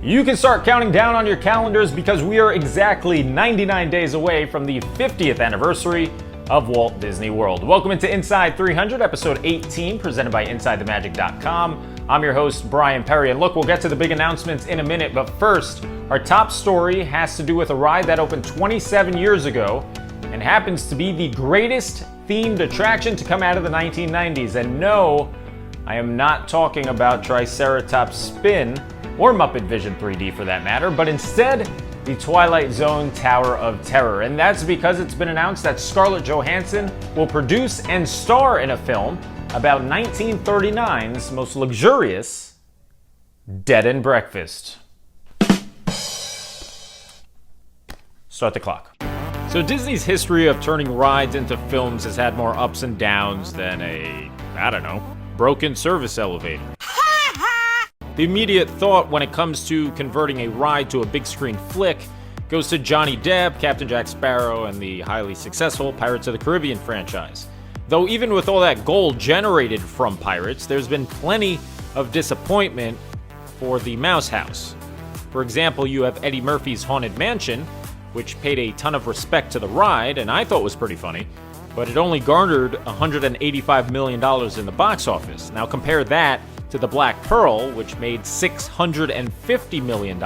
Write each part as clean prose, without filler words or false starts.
You can start counting down on your calendars because we are exactly 99 days away from the 50th anniversary of Walt Disney World. Welcome into Inside 300, episode 18, presented by InsideTheMagic.com. I'm your host, Brian Perry, and look, we'll get to the big announcements in a minute, but first, our top story has to do with a ride that opened 27 years ago and happens to be the greatest themed attraction to come out of the 1990s. And no, I am not talking about Triceratops Spin, or Muppet Vision 3D for that matter, but instead, the Twilight Zone Tower of Terror. And that's because it's been announced that Scarlett Johansson will produce and star in a film about 1939's most luxurious Dead and Breakfast. Start the clock. So Disney's history of turning rides into films has had more ups and downs than a, broken service elevator. The immediate thought when it comes to converting a ride to a big screen flick goes to Johnny Depp, Captain Jack Sparrow, and the highly successful Pirates of the Caribbean franchise. Though even with all that gold generated from Pirates, there's been plenty of disappointment for the Mouse House. For example, you have Eddie Murphy's Haunted Mansion, which paid a ton of respect to the ride, and I thought was pretty funny, but it only garnered $185 million in the box office. Now compare that to The Black Pearl, which made $650 million,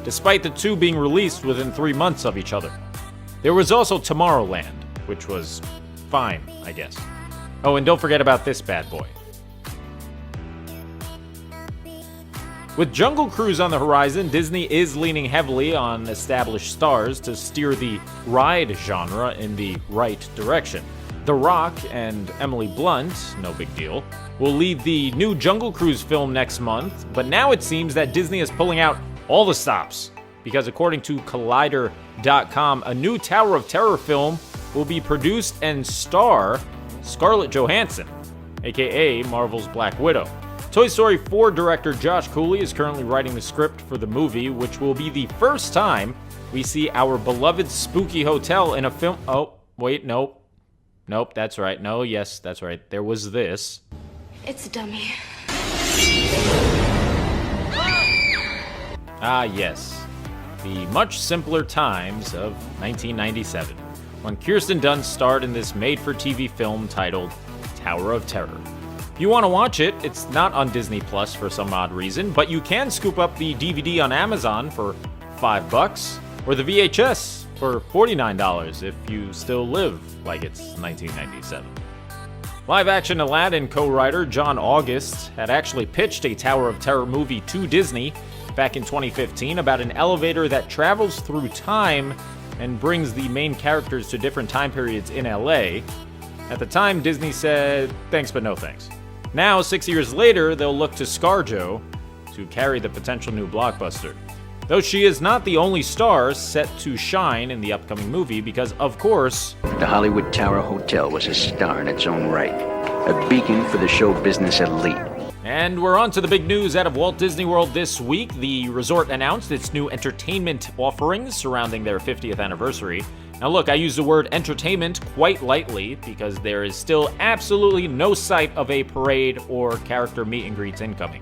despite the two being released within 3 months of each other. There was also Tomorrowland, which was fine, I guess. Oh, and don't forget about this bad boy. With Jungle Cruise on the horizon, Disney is leaning heavily on established stars to steer the ride genre in the right direction. The Rock and Emily Blunt, no big deal, will lead the new Jungle Cruise film next month, but now it seems that Disney is pulling out all the stops, because according to Collider.com, a new Tower of Terror film will be produced and star Scarlett Johansson, aka Marvel's Black Widow. Toy Story 4 director Josh Cooley is currently writing the script for the movie, which will be the first time we see our beloved spooky hotel in a film. Oh, wait, nope, that's right. No, yes, that's right. There was this. It's a dummy. Ah, yes. The much simpler times of 1997, when Kirsten Dunst starred in this made-for-TV film titled Tower of Terror. If you want to watch it, it's not on Disney Plus for some odd reason, but you can scoop up the DVD on Amazon for $5, or the VHS for $49 if you still live like it's 1997. Live-action Aladdin co-writer John August had actually pitched a Tower of Terror movie to Disney back in 2015 about an elevator that travels through time and brings the main characters to different time periods in LA. At the time, Disney said, thanks but no thanks. Now, 6 years later, they'll look to ScarJo to carry the potential new blockbuster. Though she is not the only star set to shine in the upcoming movie because, of course, the Hollywood Tower Hotel was a star in its own right, a beacon for the show business elite. And we're on to the big news out of Walt Disney World this week. The resort announced its new entertainment offerings surrounding their 50th anniversary. Now look, I use the word entertainment quite lightly because there is still absolutely no sight of a parade or character meet and greets incoming.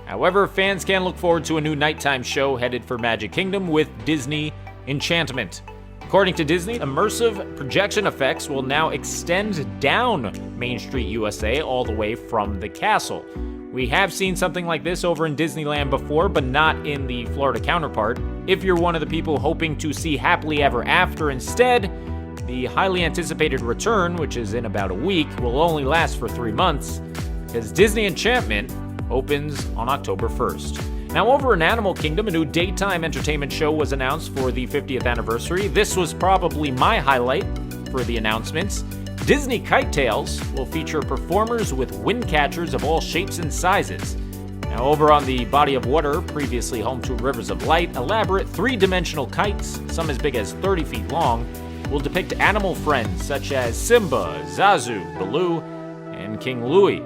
However, fans can look forward to a new nighttime show headed for Magic Kingdom with Disney Enchantment. According to Disney, immersive projection effects will now extend down Main Street USA all the way from the castle. We have seen something like this over in Disneyland before, but not in the Florida counterpart. If you're one of the people hoping to see Happily Ever After instead, the highly anticipated return, which is in about a week, will only last for 3 months, because Disney Enchantment opens on October 1st. Now, over in Animal Kingdom, a new daytime entertainment show was announced for the 50th anniversary. This was probably my highlight for the announcements. Disney Kitetails will feature performers with wind catchers of all shapes and sizes. Now, over on the body of water, previously home to Rivers of Light, elaborate three-dimensional kites, some as big as 30 feet long, will depict animal friends such as Simba, Zazu, Baloo, and King Louie.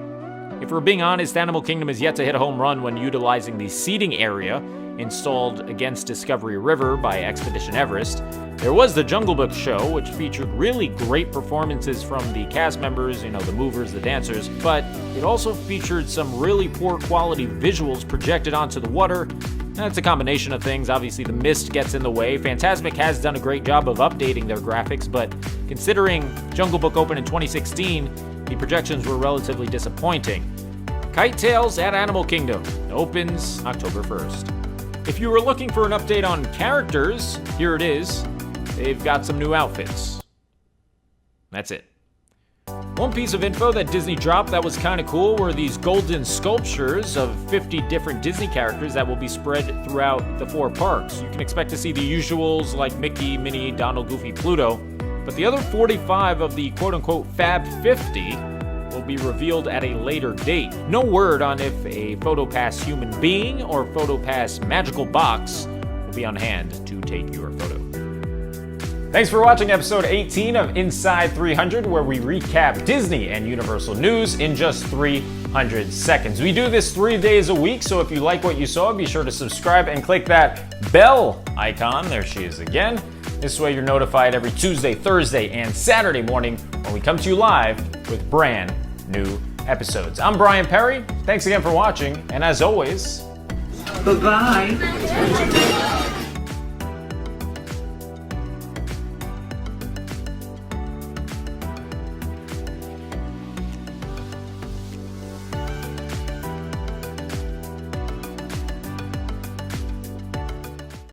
If we're being honest, Animal Kingdom is yet to hit a home run when utilizing the seating area installed against Discovery River by Expedition Everest. There was the Jungle Book show, which featured really great performances from the cast members, the movers, the dancers, but it also featured some really poor quality visuals projected onto the water It's a combination of things. Obviously, the mist gets in the way. Fantasmic has done a great job of updating their graphics, but considering Jungle Book opened in 2016, the projections were relatively disappointing. Kitetails at Animal Kingdom opens October 1st. If you were looking for an update on characters, here it is. They've got some new outfits. That's it. One piece of info that Disney dropped that was kind of cool were these golden sculptures of 50 different Disney characters that will be spread throughout the 4 parks. You can expect to see the usuals like Mickey, Minnie, Donald, Goofy, Pluto, but the other 45 of the quote-unquote Fab 50 will be revealed at a later date. No word on if a PhotoPass human being or PhotoPass magical box will be on hand to take your photo. Thanks for watching episode 18 of Inside 300, where we recap Disney and Universal news in just 300 seconds. We do this 3 days a week, so if you like what you saw, be sure to subscribe and click that bell icon. There she is again. This way you're notified every Tuesday, Thursday, and Saturday morning when we come to you live with brand new episodes. I'm Brian Perry. Thanks again for watching, and as always, bye-bye.